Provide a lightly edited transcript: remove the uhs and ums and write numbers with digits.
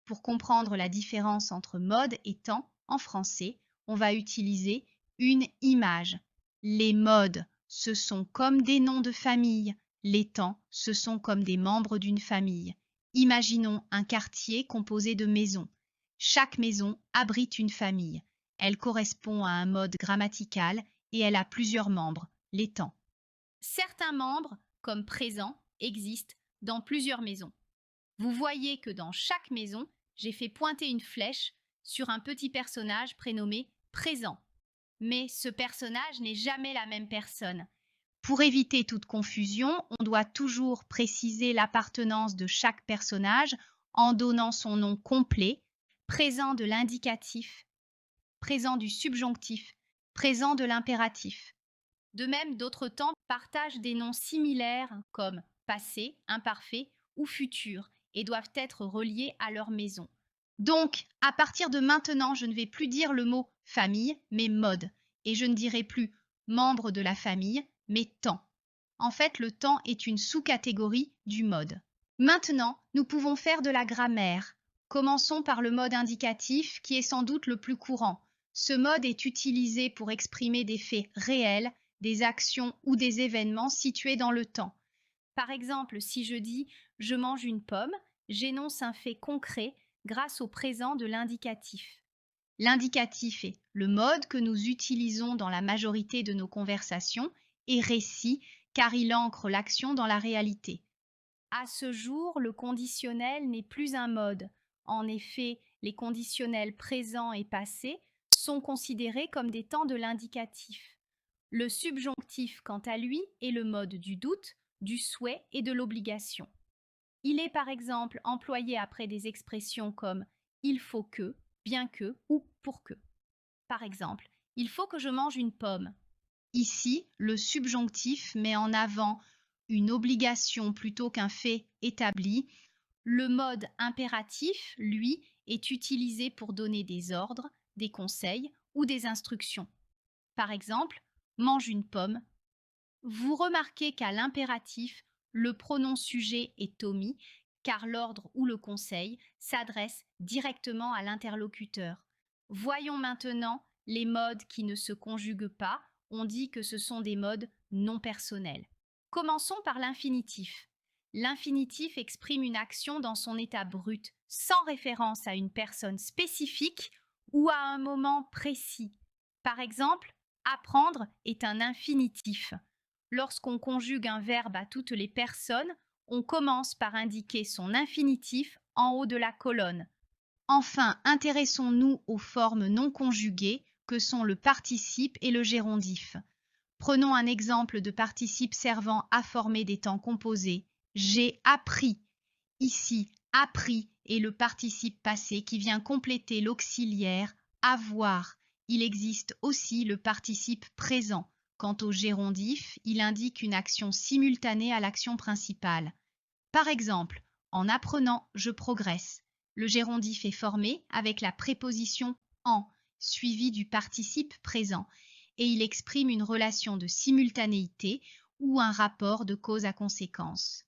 Pour comprendre la différence entre mode et temps en français, on va utiliser une image. Les modes, ce sont comme des noms de famille. Les temps, ce sont comme des membres d'une famille. Imaginons un quartier composé de maisons. Chaque maison abrite une famille. Elle correspond à un mode grammatical et elle a plusieurs membres, les temps. Certains membres, comme présent, existent dans plusieurs maisons. Vous voyez que dans chaque maison, j'ai fait pointer une flèche sur un petit personnage prénommé présent. Mais ce personnage n'est jamais la même personne. Pour éviter toute confusion, on doit toujours préciser l'appartenance de chaque personnage en donnant son nom complet, présent de l'indicatif, présent du subjonctif, présent de l'impératif. De même, d'autres temps partagent des noms similaires comme passé, imparfait ou futur et doivent être reliés à leur maison. Donc, à partir de maintenant, je ne vais plus dire le mot famille, mais mode. Et je ne dirai plus membre de la famille, mais temps. En fait, le temps est une sous-catégorie du mode. Maintenant, nous pouvons faire de la grammaire. Commençons par le mode indicatif, qui est sans doute le plus courant. Ce mode est utilisé pour exprimer des faits réels, des actions ou des événements situés dans le temps. Par exemple, si je dis « je mange une pomme », j'énonce un fait concret grâce au présent de l'indicatif. L'indicatif est le mode que nous utilisons dans la majorité de nos conversations et récit car il ancre l'action dans la réalité. À ce jour, le conditionnel n'est plus un mode. En effet, les conditionnels présents et passés sont considérés comme des temps de l'indicatif. Le subjonctif, quant à lui, est le mode du doute, du souhait et de l'obligation. Il est par exemple employé après des expressions comme il faut que, bien que ou pour que. Par exemple, il faut que je mange une pomme. Ici, le subjonctif met en avant une obligation plutôt qu'un fait établi. Le mode impératif, lui, est utilisé pour donner des ordres, des conseils ou des instructions. Par exemple, mange une pomme. Vous remarquez qu'à l'impératif, le pronom sujet est omis car l'ordre ou le conseil s'adresse directement à l'interlocuteur. Voyons maintenant les modes qui ne se conjuguent pas. On dit que ce sont des modes non personnels. Commençons par l'infinitif. L'infinitif exprime une action dans son état brut, sans référence à une personne spécifique ou à un moment précis. Par exemple, apprendre est un infinitif. Lorsqu'on conjugue un verbe à toutes les personnes, on commence par indiquer son infinitif en haut de la colonne. Enfin, intéressons-nous aux formes non conjuguées que sont le participe et le gérondif. Prenons un exemple de participe servant à former des temps composés. J'ai appris. Ici, appris est le participe passé qui vient compléter l'auxiliaire avoir. Il existe aussi le participe présent. Quant au gérondif, il indique une action simultanée à l'action principale. Par exemple, en apprenant, je progresse. Le gérondif est formé avec la préposition en, suivie du participe présent, et il exprime une relation de simultanéité ou un rapport de cause à conséquence.